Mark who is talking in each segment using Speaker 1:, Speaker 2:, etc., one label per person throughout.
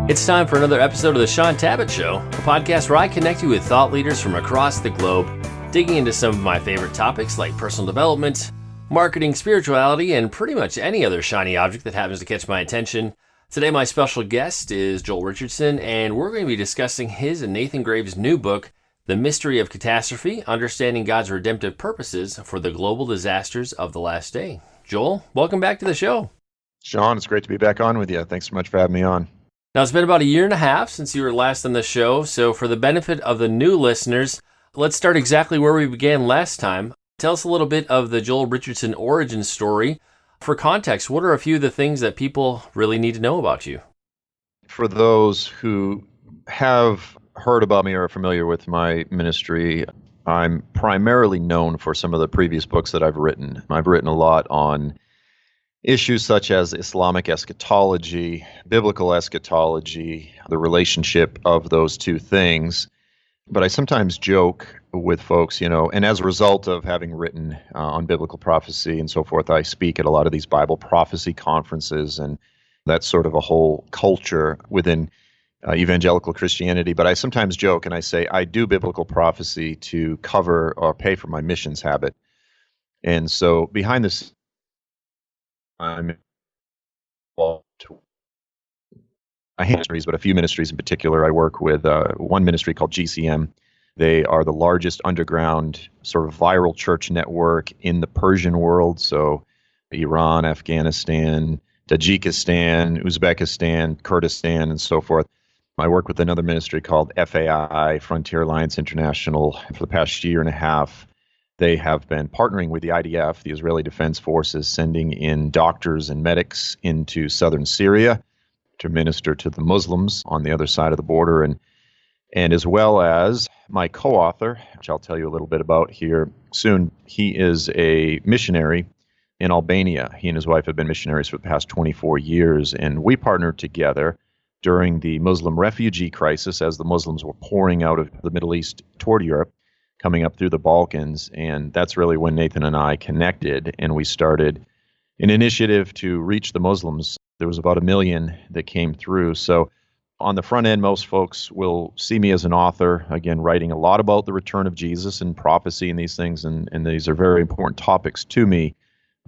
Speaker 1: It's time for another episode of the Shaun Tabatt Show, a podcast where I connect you with thought leaders from across the globe, digging into some of my favorite topics like personal development, marketing, spirituality, and pretty much any other shiny object that happens to catch my attention. Today, my special guest is Joel Richardson, and we're going to be discussing his and Nathan Graves' new book, The Mystery of Catastrophe, Understanding God's Redemptive Purposes for the Global Disasters of the Last Day. Joel, welcome back to the show.
Speaker 2: Shaun, it's great to be back on with you. Thanks so much for having me on.
Speaker 1: Now, it's been about a year and a half since you were last on the show, so for the benefit of the new listeners, let's start exactly where we began last time. Tell us a little bit of the Joel Richardson origin story. For context, what are a few of the things that people really need to know about you?
Speaker 2: For those who have heard about me or are familiar with my ministry, I'm primarily known for some of the previous books that I've written. I've written a lot on issues such as Islamic eschatology, biblical eschatology, the relationship of those two things. But I sometimes joke with folks, and as a result of having written on biblical prophecy and so forth, I speak at a lot of these Bible prophecy conferences, and that's sort of a whole culture within evangelical Christianity. But I sometimes joke and I say, I do biblical prophecy to cover or pay for my missions habit. And so behind this, I'm involved to a handful of ministries, but a few ministries in particular. I work with one ministry called GCM. They are the largest underground sort of viral church network in the Persian world. So Iran, Afghanistan, Tajikistan, Uzbekistan, Kurdistan, and so forth. I work with another ministry called FAI, Frontier Alliance International, for the past year and a half. They have been partnering with the IDF, the Israeli Defense Forces, sending in doctors and medics into southern Syria to minister to the Muslims on the other side of the border, and as well as my co-author, which I'll tell you a little bit about here soon. He is a missionary in Albania. He and his wife have been missionaries for the past 24 years, and we partnered together during the Muslim refugee crisis as the Muslims were pouring out of the Middle East toward Europe, coming up through the Balkans, and that's really when Nathan and I connected, and we started an initiative to reach the Muslims. There was about 1 million that came through. So on the front end, most folks will see me as an author, again, writing a lot about the return of Jesus and prophecy and these things, and these are very important topics to me.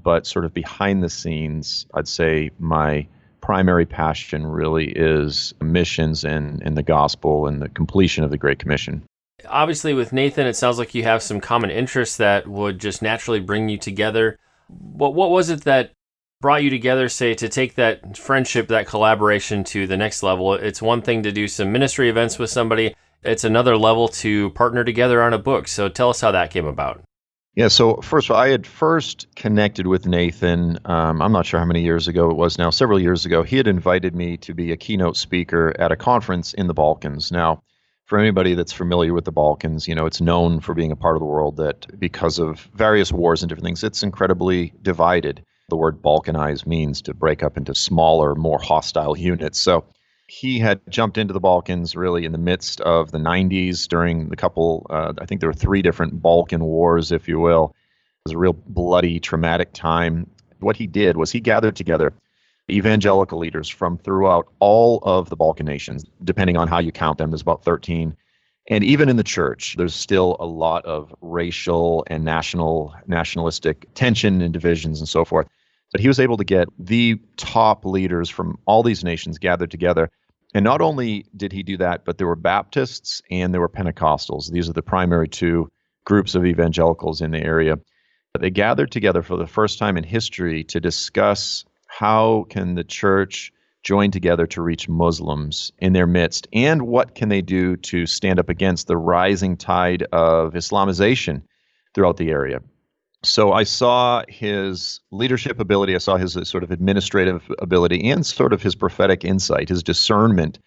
Speaker 2: But sort of behind the scenes, I'd say my primary passion really is missions and the gospel and the completion of the Great Commission.
Speaker 1: Obviously, with Nathan, it sounds like you have some common interests that would just naturally bring you together. What was it that brought you together, say, to take that friendship, that collaboration to the next level? It's one thing to do some ministry events with somebody. It's another level to partner together on a book. So tell us how that came about.
Speaker 2: Yeah, so first of all, I had first connected with Nathan, I'm not sure how many years ago it was now, several years ago. He had invited me to be a keynote speaker at a conference in the Balkans. Now, for anybody that's familiar with the Balkans, it's known for being a part of the world that because of various wars and different things, it's incredibly divided. The word balkanize means to break up into smaller, more hostile units. So he had jumped into the Balkans really in the midst of the 90s during the couple, I think there were 3 different Balkan wars, if you will. It was a real bloody, traumatic time. What he did was he gathered together evangelical leaders from throughout all of the Balkan nations, depending on how you count them. There's about 13. And even in the church, there's still a lot of racial and nationalistic tension and divisions and so forth. But he was able to get the top leaders from all these nations gathered together. And not only did he do that, but there were Baptists and there were Pentecostals. These are the primary 2 groups of evangelicals in the area. But they gathered together for the first time in history to discuss how can the church join together to reach Muslims in their midst, and what can they do to stand up against the rising tide of Islamization throughout the area. So I saw his leadership ability, I saw his sort of administrative ability, and sort of his prophetic insight, his discernment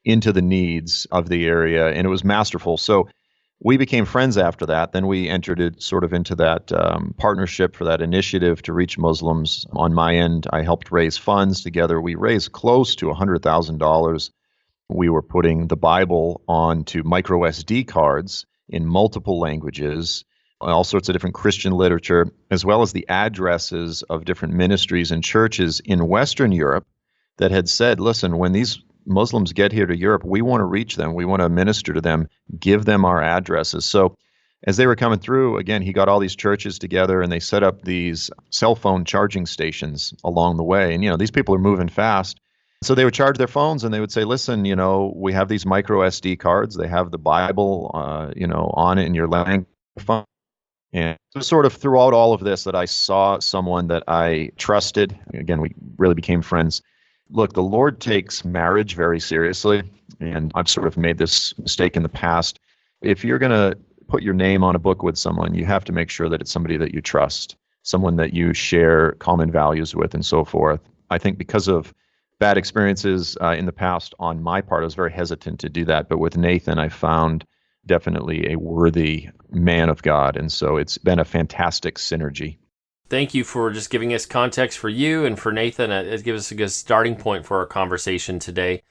Speaker 2: into the needs of the area, and it was masterful. So we became friends after that. Then we entered it sort of into that partnership for that initiative to reach Muslims. On my end, I helped raise funds together. We raised close to $100,000. We were putting the Bible onto micro SD cards in multiple languages, all sorts of different Christian literature, as well as the addresses of different ministries and churches in Western Europe that had said, listen, when these Muslims get here to Europe, we want to reach them. We want to minister to them, give them our addresses. So as they were coming through, again, he got all these churches together and they set up these cell phone charging stations along the way. And, these people are moving fast. So they would charge their phones and they would say, listen, we have these micro SD cards. They have the Bible, on it in your language phone. And so sort of throughout all of this that I saw someone that I trusted. Again, we really became friends. Look, the Lord takes marriage very seriously. And I've sort of made this mistake in the past. If you're going to put your name on a book with someone, you have to make sure that it's somebody that you trust, someone that you share common values with and so forth. I think because of bad experiences in the past on my part, I was very hesitant to do that. But with Nathan, I found definitely a worthy man of God. And so it's been a fantastic synergy.
Speaker 1: Thank you for just giving us context for you and for Nathan. It gives us a good starting point for our conversation today.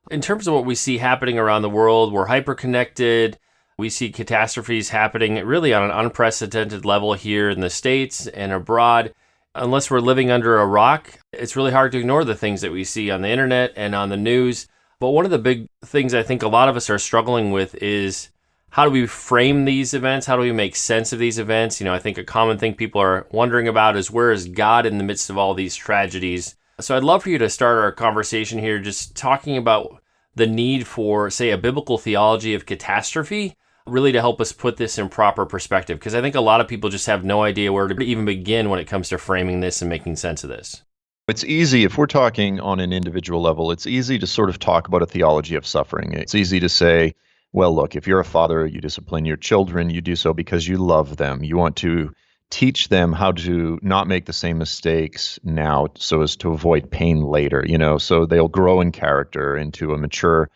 Speaker 1: In terms of what we see happening around the world, we're hyper-connected. We see catastrophes happening really on an unprecedented level here in the States and abroad. Unless we're living under a rock, it's really hard to ignore the things that we see on the internet and on the news. But one of the big things I think a lot of us are struggling with is how do we frame these events? How do we make sense of these events? I think a common thing people are wondering about is where is God in the midst of all these tragedies? So I'd love for you to start our conversation here just talking about the need for, say, a biblical theology of catastrophe, really to help us put this in proper perspective, because I think a lot of people just have no idea where to even begin when it comes to framing this and making sense of this.
Speaker 2: It's easy, if we're talking on an individual level, it's easy to sort of talk about a theology of suffering. It's easy to say, well, look, if you're a father, you discipline your children, you do so because you love them. You want to teach them how to not make the same mistakes now so as to avoid pain later, so they'll grow in character into a mature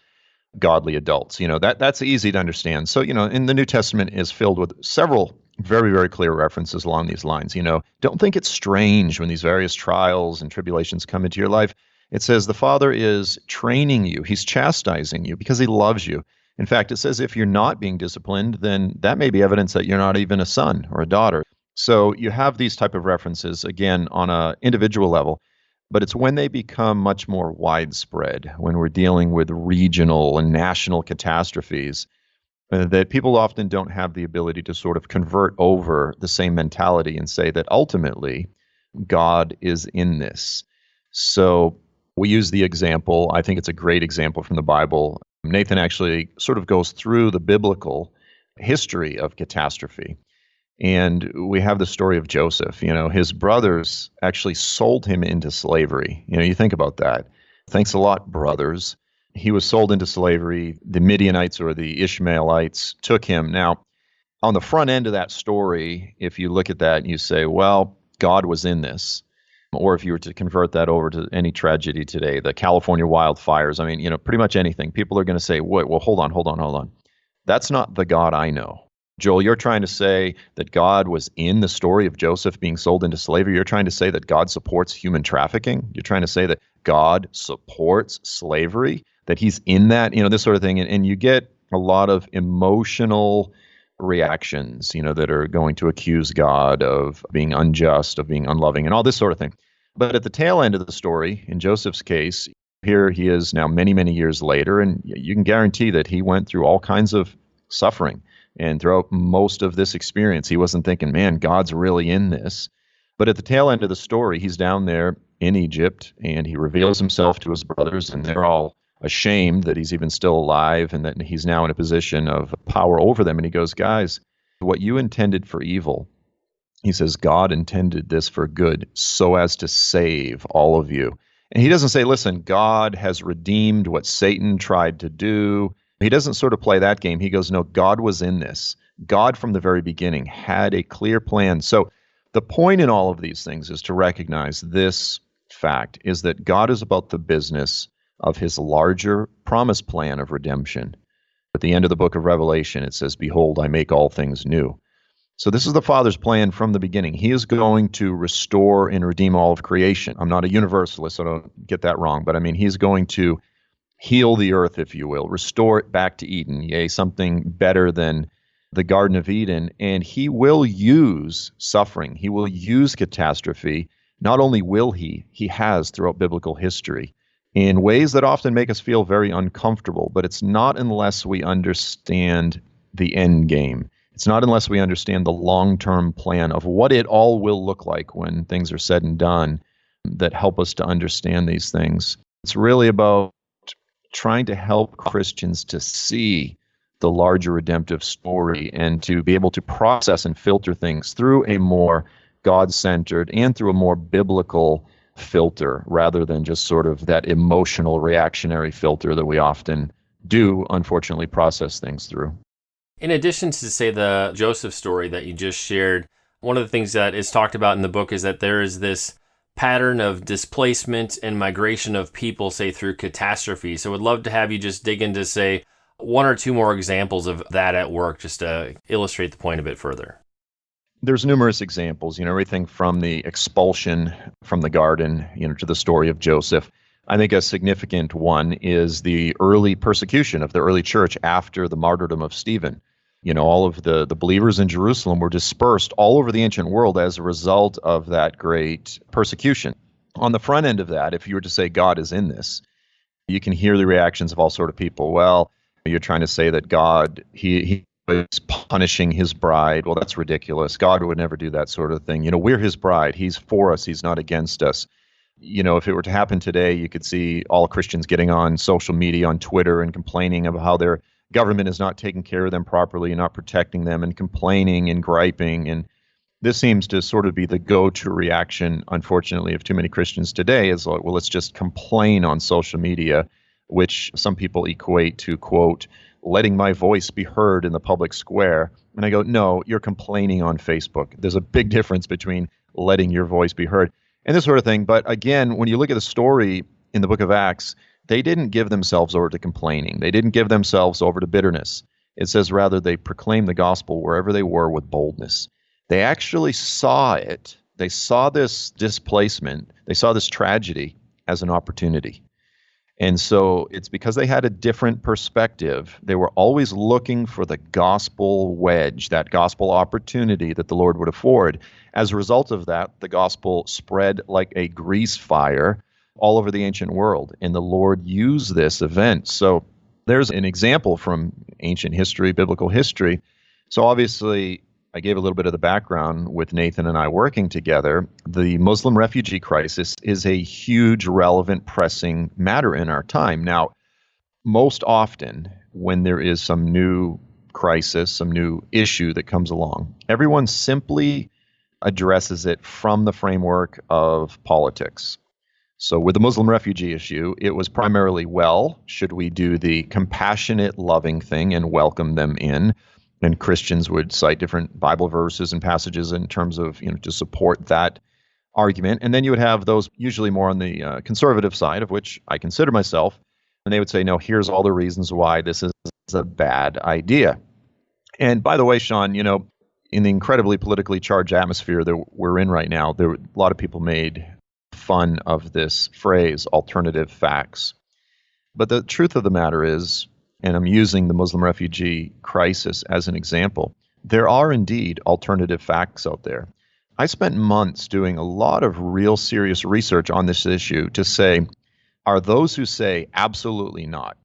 Speaker 2: godly adults. That's easy to understand. So, in the New Testament is filled with several very, very clear references along these lines. Don't think it's strange when these various trials and tribulations come into your life. It says the Father is training you. He's chastising you because he loves you. In fact, it says if you're not being disciplined, then that may be evidence that you're not even a son or a daughter. So you have these type of references, again, on an individual level. But it's when they become much more widespread, when we're dealing with regional and national catastrophes, that people often don't have the ability to sort of convert over the same mentality and say that ultimately God is in this. So we use the example, I think it's a great example from the Bible. Nathan actually sort of goes through the biblical history of catastrophe. And we have the story of Joseph. His brothers actually sold him into slavery. You think about that. Thanks a lot, brothers. He was sold into slavery. The Midianites or the Ishmaelites took him. Now, on the front end of that story, if you look at that and you say, well, God was in this. Or if you were to convert that over to any tragedy today, the California wildfires, pretty much anything, people are going to say, wait, well, hold on. That's not the God I know. Joel, you're trying to say that God was in the story of Joseph being sold into slavery. You're trying to say that God supports human trafficking. You're trying to say that God supports slavery, that he's in that, this sort of thing. And you get a lot of emotional reactions, that are going to accuse God of being unjust, of being unloving, and all this sort of thing. But at the tail end of the story, in Joseph's case, here he is now many, many years later, and you can guarantee that he went through all kinds of suffering. And throughout most of this experience, he wasn't thinking, man, God's really in this. But at the tail end of the story, he's down there in Egypt, and he reveals himself to his brothers, and they're all ashamed that he's even still alive and that he's now in a position of power over them. And he goes, guys, what you intended for evil, he says, God intended this for good so as to save all of you. And he doesn't say, listen, God has redeemed what Satan tried to do. He doesn't sort of play that game. He goes, no, God was in this. God from the very beginning had a clear plan. So the point in all of these things is to recognize this fact is that God is about the business of his larger promise plan of redemption. At the end of the book of Revelation, it says, behold, I make all things new. So this is the Father's plan from the beginning. He is going to restore and redeem all of creation. I'm not a universalist, so don't get that wrong. But he's going to heal the earth, if you will, restore it back to Eden, yea, something better than the Garden of Eden. And he will use suffering. He will use catastrophe. Not only will he has throughout biblical history in ways that often make us feel very uncomfortable. But it's not unless we understand the end game. It's not unless we understand the long-term plan of what it all will look like when things are said and done that help us to understand these things. It's really about trying to help Christians to see the larger redemptive story and to be able to process and filter things through a more God-centered and through a more biblical filter rather than just sort of that emotional reactionary filter that we often do, unfortunately, process things through.
Speaker 1: In addition to, say, the Joseph story that you just shared, one of the things that is talked about in the book is that there is this pattern of displacement and migration of people, say, through catastrophe. So would love to have you just dig into, say, one or two more examples of that at work, just to illustrate the point a bit further.
Speaker 2: There's numerous examples, everything from the expulsion from the garden, to the story of Joseph. I think a significant one is the early persecution of the early church after the martyrdom of Stephen. All of the believers in Jerusalem were dispersed all over the ancient world as a result of that great persecution. On the front end of that, if you were to say God is in this, you can hear the reactions of all sort of people. Well, you're trying to say that God, he was punishing his bride. Well, that's ridiculous. God would never do that sort of thing. We're his bride. He's for us. He's not against us. If it were to happen today, you could see all Christians getting on social media, on Twitter, and complaining about how their government is not taking care of them properly and not protecting them, and complaining and griping. And this seems to sort of be the go-to reaction, unfortunately, of too many Christians today is like, well, let's just complain on social media, which some people equate to, quote, letting my voice be heard in the public square. And I go, no, you're complaining on Facebook. There's a big difference between letting your voice be heard and this sort of thing. But again, when you look at the story in the book of Acts, they didn't give themselves over to complaining. They didn't give themselves over to bitterness. It says rather they proclaimed the gospel wherever they were with boldness. They actually saw it. They saw this displacement. They saw this tragedy as an opportunity. And so it's because they had a different perspective. They were always looking for the gospel wedge, that gospel opportunity that the Lord would afford. As a result of that, the gospel spread like a grease fire all over the ancient world, and the Lord used this event. So there's an example from ancient history, biblical history. So obviously, I gave a little bit of the background with Nathan and I working together. The Muslim refugee crisis is a huge, relevant, pressing matter in our time. Now, most often when there is some new crisis, some new issue that comes along, everyone simply addresses it from the framework of politics. So with the Muslim refugee issue, it was primarily, well, should we do the compassionate, loving thing and welcome them in? And Christians would cite different Bible verses and passages in terms of, to support that argument. And then you would have those usually more on the conservative side, of which I consider myself. And they would say, no, here's all the reasons why this is a bad idea. And by the way, Shaun, in the incredibly politically charged atmosphere that we're in right now, a lot of people made fun of this phrase, alternative facts. But the truth of the matter is, and I'm using the Muslim refugee crisis as an example, there are indeed alternative facts out there. I spent months doing a lot of real serious research on this issue to say, are those who say absolutely not,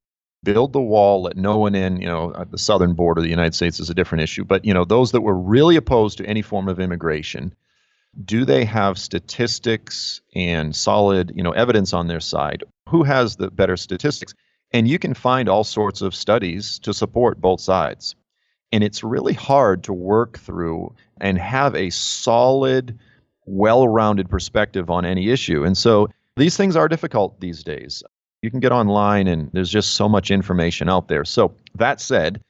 Speaker 2: build the wall, let no one in, at the southern border of the United States is a different issue, but those that were really opposed to any form of immigration, do they have statistics and solid, evidence on their side? Who has the better statistics? And you can find all sorts of studies to support both sides. And it's really hard to work through and have a solid, well-rounded perspective on any issue. And so these things are difficult these days. You can get online and there's just so much information out there. So that said,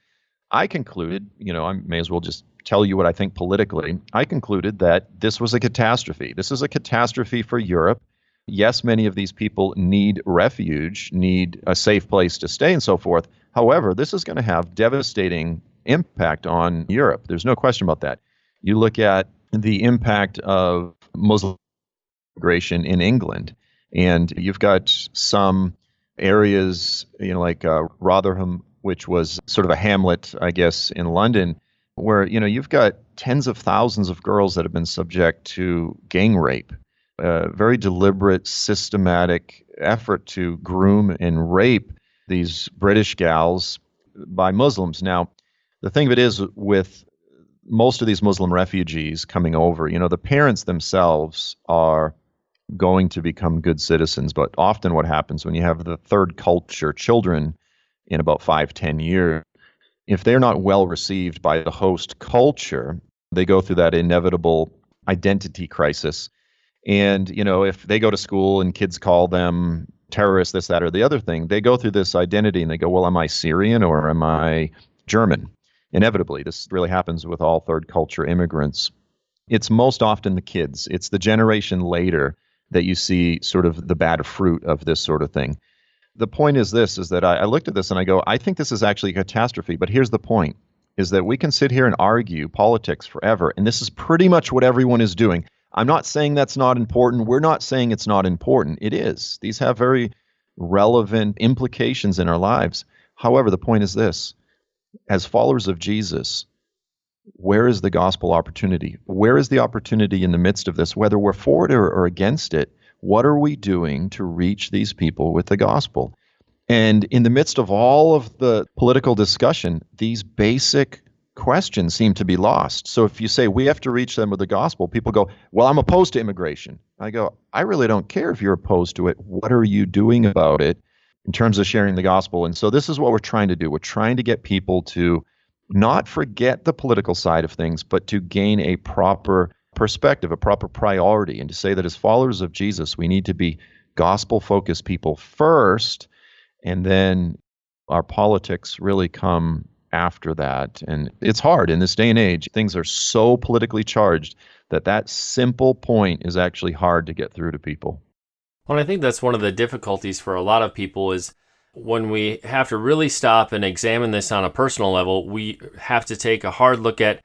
Speaker 2: I concluded, I may as well just tell you what I think politically. I concluded that this was a catastrophe. This is a catastrophe for Europe. Yes, many of these people need refuge, need a safe place to stay and so forth. However, this is going to have devastating impact on Europe. There's no question about that. You look at the impact of Muslim immigration in England, and you've got some areas, like Rotherham, which was sort of a hamlet, I guess, in London, where, you've got tens of thousands of girls that have been subject to gang rape. Very deliberate, systematic effort to groom and rape these British gals by Muslims. Now, the thing of it is, with most of these Muslim refugees coming over, the parents themselves are going to become good citizens. But often what happens when you have the third culture children in about 5-10 years, if they're not well received by the host culture, they go through that inevitable identity crisis. And, if they go to school and kids call them terrorists, this, that, or the other thing, they go through this identity and they go, well, am I Syrian or am I German? Inevitably, this really happens with all third culture immigrants. It's most often the kids. It's the generation later that you see sort of the bad fruit of this sort of thing. The point is this, is that I looked at this and I go, I think this is actually a catastrophe. But here's the point, is that we can sit here and argue politics forever. And this is pretty much what everyone is doing. I'm not saying that's not important. We're not saying it's not important. It is. These have very relevant implications in our lives. However, the point is this. As followers of Jesus, where is the gospel opportunity? Where is the opportunity in the midst of this? Whether we're for it or against it, what are we doing to reach these people with the gospel? And in the midst of all of the political discussion, these basic questions seem to be lost. So if you say we have to reach them with the gospel, people go, well, I'm opposed to immigration. I go, I really don't care if you're opposed to it. What are you doing about it in terms of sharing the gospel? And so this is what we're trying to do. We're trying to get people to not forget the political side of things, but to gain a proper perspective, a proper priority, and to say that as followers of Jesus, we need to be gospel-focused people first, and then our politics really come after that. And it's hard in this day and age. Things are so politically charged that simple point is actually hard to get through to people.
Speaker 1: Well, I think that's one of the difficulties for a lot of people is when we have to really stop and examine this on a personal level, we have to take a hard look at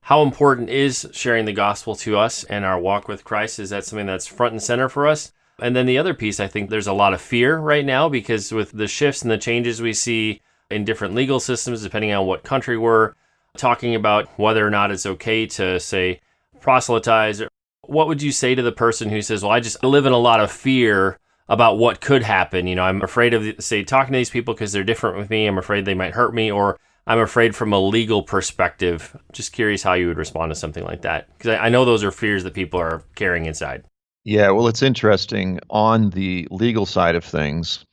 Speaker 1: how important is sharing the gospel to us and our walk with Christ. Is that something that's front and center for us? And then the other piece, I think there's a lot of fear right now because with the shifts and the changes we see in different legal systems, depending on what country we're talking about, whether or not it's okay to, say, proselytize. What would you say to the person who says, well, I just live in a lot of fear about what could happen? I'm afraid of, say, talking to these people because they're different with me. I'm afraid they might hurt me, or I'm afraid from a legal perspective. Just curious how you would respond to something like that. Because I know those are fears that people are carrying inside.
Speaker 2: Yeah, well, it's interesting. On the legal side of things,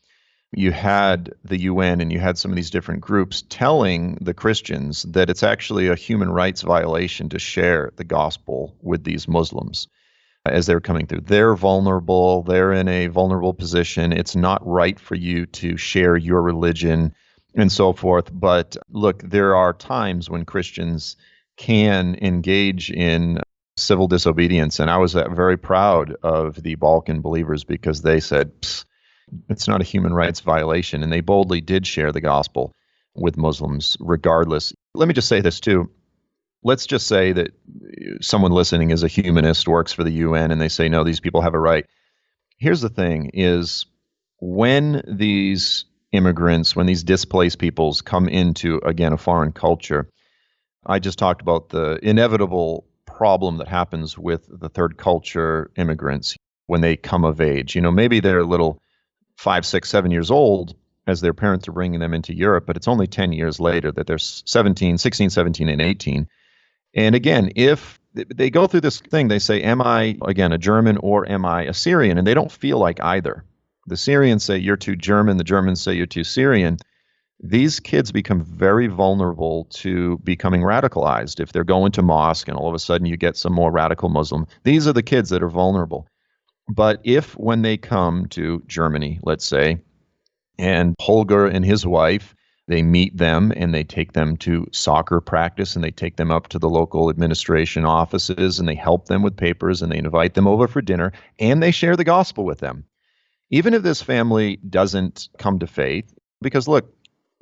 Speaker 2: you had the UN and you had some of these different groups telling the Christians that it's actually a human rights violation to share the gospel with these Muslims as they're coming through. They're vulnerable. They're in a vulnerable position. It's not right for you to share your religion and so forth. But look, there are times when Christians can engage in civil disobedience. And I was very proud of the Balkan believers because they said, it's not a human rights violation. And they boldly did share the gospel with Muslims regardless. Let me just say this too. Let's just say that someone listening is a humanist, works for the UN, and they say, no, these people have a right. Here's the thing is when these immigrants, when these displaced peoples come into, again, a foreign culture, I just talked about the inevitable problem that happens with the third culture immigrants when they come of age. Maybe they're little 5, 6, 7 years old as their parents are bringing them into Europe, but it's only 10 years later that they're 16, 17, and 18. And again, if they go through this thing, they say, am I, again, a German or am I a Syrian? And they don't feel like either. The Syrians say, you're too German. The Germans say, you're too Syrian. These kids become very vulnerable to becoming radicalized. If they're going to mosque and all of a sudden you get some more radical Muslim, these are the kids that are vulnerable. But if when they come to Germany, let's say, and Holger and his wife, they meet them and they take them to soccer practice and they take them up to the local administration offices and they help them with papers and they invite them over for dinner and they share the gospel with them. Even if this family doesn't come to faith, because look,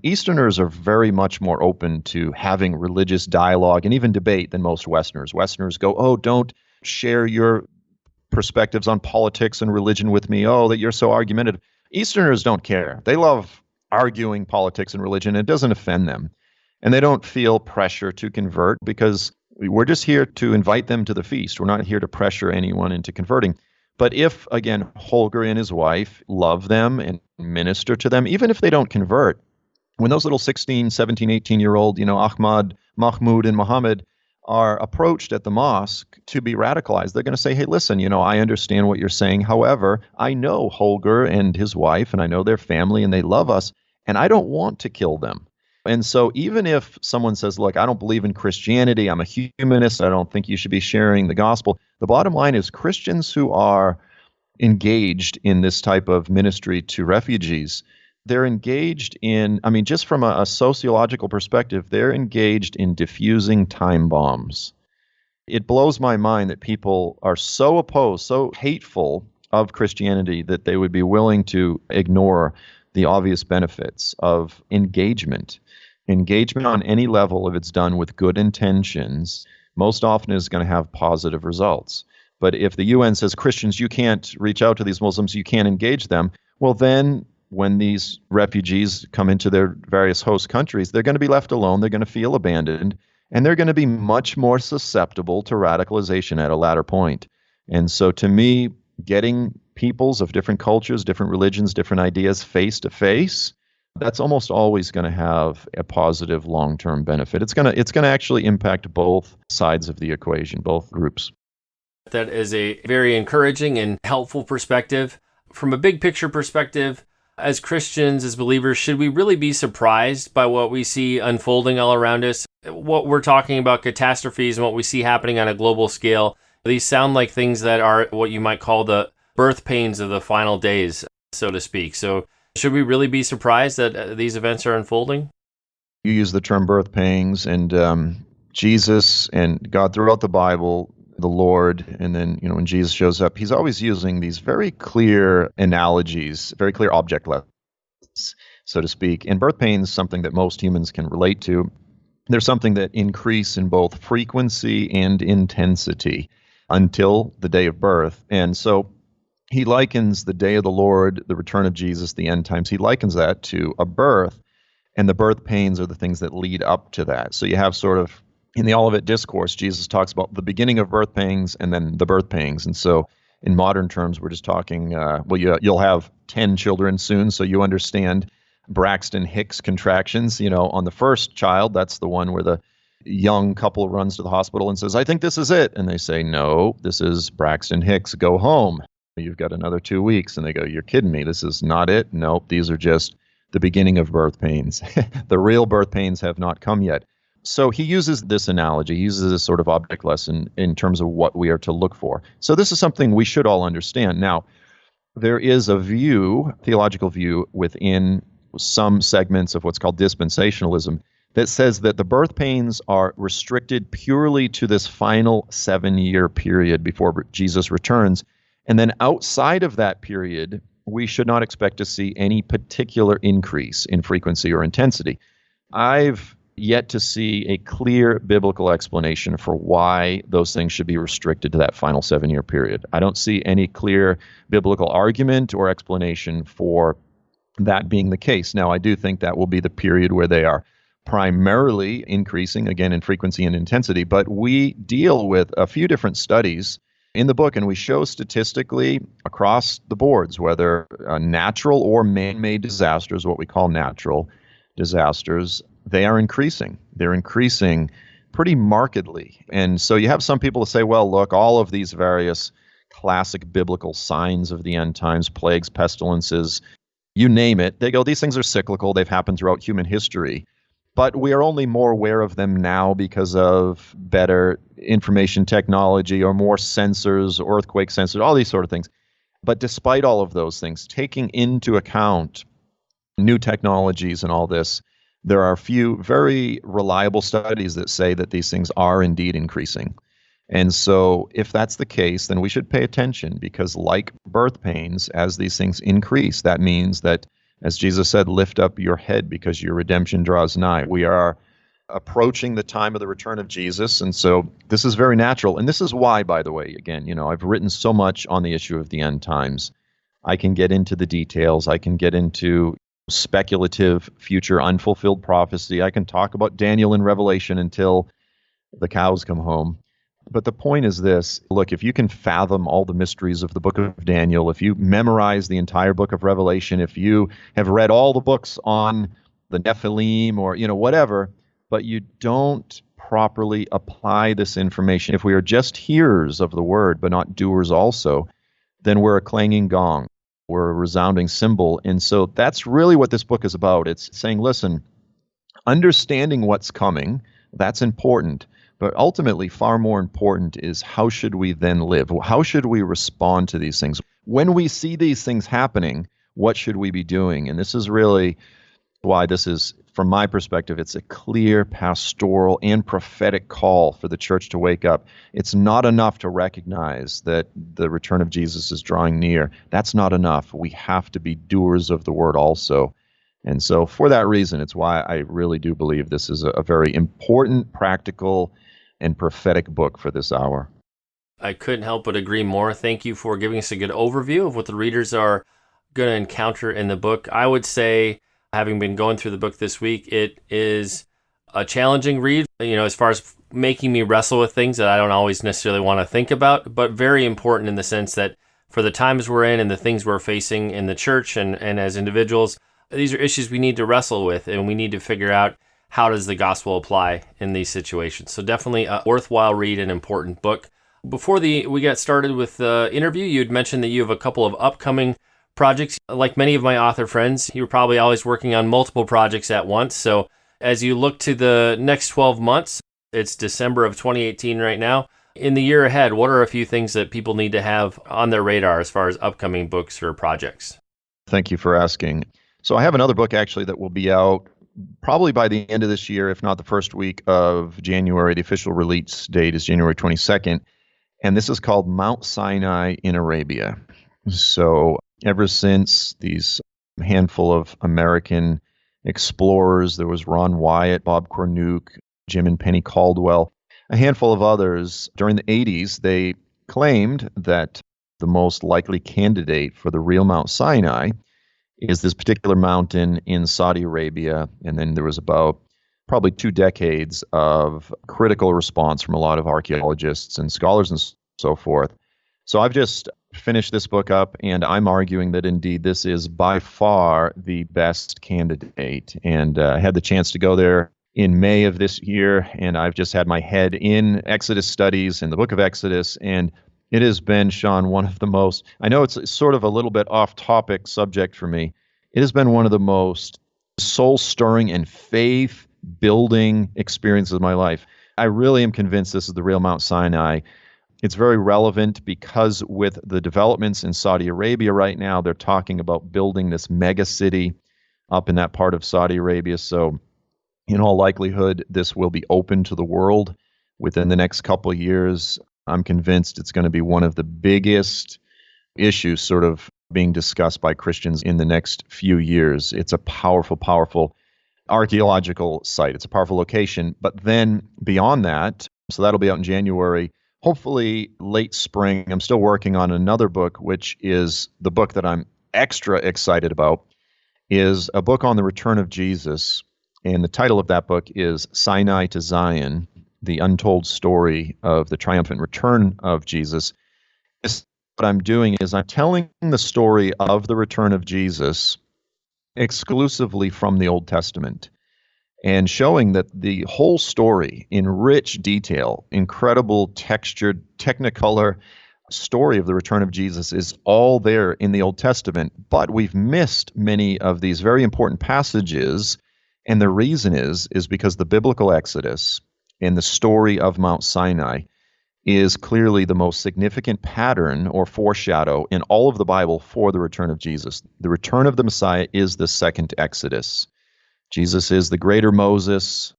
Speaker 2: Easterners are very much more open to having religious dialogue and even debate than most Westerners. Westerners go, oh, don't share your perspectives on politics and religion with me. Oh, that you're so argumentative. Easterners don't care. They love arguing politics and religion. It doesn't offend them. And they don't feel pressure to convert because we're just here to invite them to the feast. We're not here to pressure anyone into converting. But if, again, Holger and his wife love them and minister to them, even if they don't convert, when those little 16, 17, 18-year-old, Ahmad, Mahmoud, and Muhammad are approached at the mosque to be radicalized, they're going to say, hey, listen, I understand what you're saying. However, I know Holger and his wife, and I know their family, and they love us, and I don't want to kill them. And so even if someone says, look, I don't believe in Christianity, I'm a humanist, I don't think you should be sharing the gospel, the bottom line is Christians who are engaged in this type of ministry to refugees, they're engaged in, just from a sociological perspective, they're engaged in diffusing time bombs. It blows my mind that people are so opposed, so hateful of Christianity that they would be willing to ignore the obvious benefits of engagement. Engagement on any level, if it's done with good intentions, most often is going to have positive results. But if the UN says, Christians, you can't reach out to these Muslims, you can't engage them, well then, when these refugees come into their various host countries, they're going to be left alone, they're going to feel abandoned, and they're going to be much more susceptible to radicalization at a latter point. And so to me, getting peoples of different cultures, different religions, different ideas face to face, that's almost always going to have a positive long-term benefit. It's going to actually impact both sides of the equation, both groups.
Speaker 1: That is a very encouraging and helpful perspective. From a big picture perspective, as Christians, as believers, should we really be surprised by what we see unfolding all around us? What we're talking about, catastrophes, and what we see happening on a global scale, these sound like things that are what you might call the birth pains of the final days, so to speak. So should we really be surprised that these events are unfolding?
Speaker 2: You use the term birth pains, and Jesus and God throughout the Bible, the Lord, and then, when Jesus shows up, he's always using these very clear analogies, very clear object lessons, so to speak. And birth pains is something that most humans can relate to. They're something that increase in both frequency and intensity until the day of birth. And so he likens the day of the Lord, the return of Jesus, the end times, he likens that to a birth, and the birth pains are the things that lead up to that. So you have sort of, in the Olivet Discourse, Jesus talks about the beginning of birth pangs and then the birth pangs. And so in modern terms, we're just talking, you'll have 10 children soon, so you understand Braxton Hicks contractions. On the first child, that's the one where the young couple runs to the hospital and says, I think this is it. And they say, no, this is Braxton Hicks, go home. You've got another 2 weeks. And they go, you're kidding me, this is not it? Nope, these are just the beginning of birth pains. The real birth pains have not come yet. So he uses this analogy, he uses this sort of object lesson in terms of what we are to look for. So this is something we should all understand. Now, there is a theological view within some segments of what's called dispensationalism that says that the birth pains are restricted purely to this final 7-year period before Jesus returns. And then outside of that period, we should not expect to see any particular increase in frequency or intensity. I've yet to see a clear biblical explanation for why those things should be restricted to that final 7-year period. I don't see any clear biblical argument or explanation for that being the case. Now, I do think that will be the period where they are primarily increasing, again, in frequency and intensity, but we deal with a few different studies in the book, and we show statistically across the boards, whether natural or man-made disasters, what we call natural disasters, they are increasing. They're increasing pretty markedly. And so you have some people to say, well, look, all of these various classic biblical signs of the end times, plagues, pestilences, you name it, they go, these things are cyclical. They've happened throughout human history. But we are only more aware of them now because of better information technology or more sensors, earthquake sensors, all these sort of things. But despite all of those things, taking into account new technologies and all this, there are a few very reliable studies that say that these things are indeed increasing. And so if that's the case, then we should pay attention, because like birth pains, as these things increase, that means that, as Jesus said, lift up your head because your redemption draws nigh. We are approaching the time of the return of Jesus. And so this is very natural. And this is why, by the way, again, I've written so much on the issue of the end times. I can get into the details. I can get into speculative future unfulfilled prophecy. I can talk about Daniel in Revelation until the cows come home. But the point is this. Look, if you can fathom all the mysteries of the book of Daniel, if you memorize the entire book of Revelation, if you have read all the books on the Nephilim or, whatever, but you don't properly apply this information, if we are just hearers of the word but not doers also, then we're a clanging gong. We're a resounding cymbal. And so that's really what this book is about. It's saying, listen, understanding what's coming, that's important. But ultimately, far more important is how should we then live? How should we respond to these things? When we see these things happening, what should we be doing? And this is really why this is, from my perspective, it's a clear pastoral and prophetic call for the church to wake up. It's not enough to recognize that the return of Jesus is drawing near. That's not enough. We have to be doers of the word also. And so for that reason, it's why I really do believe this is a very important, practical, and prophetic book for this hour.
Speaker 1: I couldn't help but agree more. Thank you for giving us a good overview of what the readers are going to encounter in the book. I would say, having been going through the book this week, it is a challenging read, as far as making me wrestle with things that I don't always necessarily want to think about, but very important in the sense that for the times we're in and the things we're facing in the church and as individuals, these are issues we need to wrestle with, and we need to figure out how does the gospel apply in these situations. So definitely a worthwhile read and important book. Before we got started with the interview, you'd mentioned that you have a couple of upcoming projects. Like many of my author friends, you're probably always working on multiple projects at once. So as you look to the next 12 months, it's December of 2018 right now. In the year ahead, what are a few things that people need to have on their radar as far as upcoming books or projects?
Speaker 2: Thank you for asking. So I have another book actually that will be out probably by the end of this year, if not the first week of January. The official release date is January 22nd. And this is called Mount Sinai in Arabia. So ever since these handful of American explorers, there was Ron Wyatt, Bob Cornuke, Jim and Penny Caldwell, a handful of others, during the 80s, they claimed that the most likely candidate for the real Mount Sinai is this particular mountain in Saudi Arabia. And then there was about probably 2 decades of critical response from a lot of archaeologists and scholars and so forth. So I've just finished this book up, and I'm arguing that indeed this is by far the best candidate. And I had the chance to go there in May of this year, and I've just had my head in Exodus studies and the book of Exodus, and it has been, Shaun, one of the most, I know it's sort of a little bit off-topic subject for me, it has been one of the most soul-stirring and faith-building experiences of my life. I really am convinced this is the real Mount Sinai. It's very relevant because with the developments in Saudi Arabia right now, they're talking about building this mega city up in that part of Saudi Arabia. So in all likelihood, this will be open to the world within the next couple of years. I'm convinced it's going to be one of the biggest issues sort of being discussed by Christians in the next few years. It's a powerful, powerful archaeological site. It's a powerful location. But then beyond that, so that'll be out in January, hopefully late spring, I'm still working on another book, which is the book that I'm extra excited about, is a book on the return of Jesus. And the title of that book is Sinai to Zion, the untold story of the triumphant return of Jesus. What I'm doing is I'm telling the story of the return of Jesus exclusively from the Old Testament and showing that the whole story in rich detail, incredible textured, technicolor story of the return of Jesus is all there in the Old Testament, but we've missed many of these very important passages. And the reason is because the biblical Exodus and the story of Mount Sinai is clearly the most significant pattern or foreshadow in all of the Bible for the return of Jesus. The return of the Messiah is the second Exodus. Jesus is the greater Moses.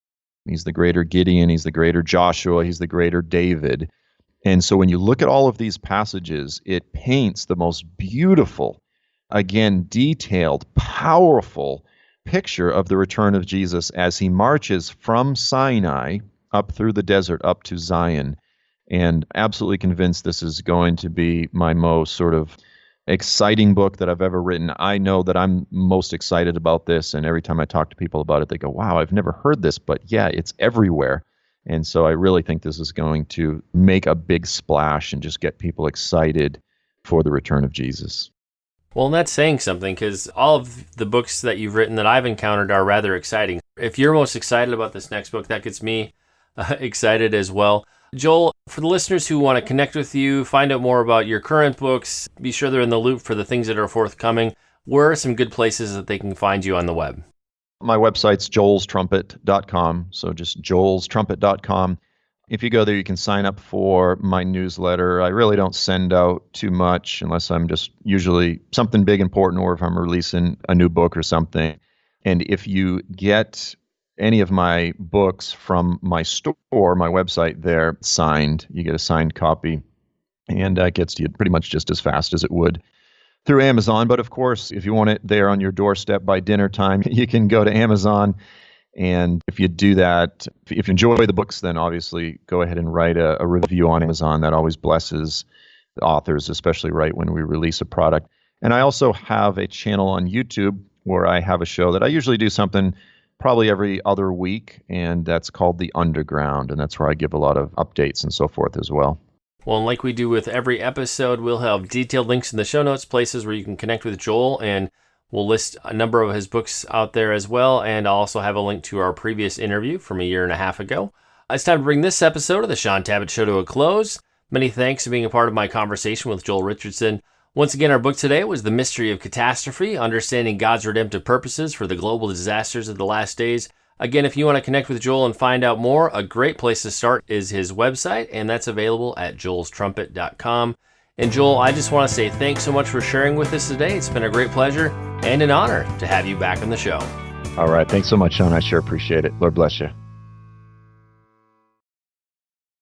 Speaker 2: He's the greater Gideon. He's the greater Joshua. He's the greater David. And so when you look at all of these passages, it paints the most beautiful, again, detailed, powerful picture of the return of Jesus as he marches from Sinai up through the desert up to Zion. And absolutely convinced this is going to be my most sort of exciting book that I've ever written. I know that I'm most excited about this, and every time I talk to people about it, they go, wow, I've never heard this, but yeah, it's everywhere. And so I really think this is going to make a big splash and just get people excited for the return of Jesus.
Speaker 1: Well, and that's saying something, because all of the books that you've written that I've encountered are rather exciting. If you're most excited about this next book, that gets me excited as well. Joel, for the listeners who want to connect with you, find out more about your current books, be sure they're in the loop for the things that are forthcoming, where are some good places that they can find you on the web?
Speaker 2: My website's joelstrumpet.com, so just joelstrumpet.com. If you go there, you can sign up for my newsletter. I really don't send out too much unless I'm just usually something big, important, or if I'm releasing a new book or something. And if you get any of my books from my store, my website there, signed, you get a signed copy, and that gets to you pretty much just as fast as it would through Amazon. But of course, if you want it there on your doorstep by dinner time, you can go to Amazon. And if you do that, if you enjoy the books, then obviously go ahead and write a review on Amazon. That always blesses the authors, especially right when we release a product. And I also have a channel on YouTube where I have a show that I usually do something probably every other week, and that's called The Underground. And that's where I give a lot of updates and so forth as well.
Speaker 1: Well, and like we do with every episode, we'll have detailed links in the show notes, places where you can connect with Joel, and we'll list a number of his books out there as well, and I'll also have a link to our previous interview from a year and a half ago. It's time to bring this episode of the Shaun Tabatt Show to a close. Many thanks for being a part of my conversation with Joel Richardson. Once again, our book today was The Mystery of Catastrophe, Understanding God's Redemptive Purposes for the Global Disasters of the Last Days. Again, if you want to connect with Joel and find out more, a great place to start is his website, and that's available at joelstrumpet.com. And Joel, I just want to say thanks so much for sharing with us today. It's been a great pleasure and an honor to have you back on the show.
Speaker 2: All right. Thanks so much, Shaun. I sure appreciate it. Lord bless you.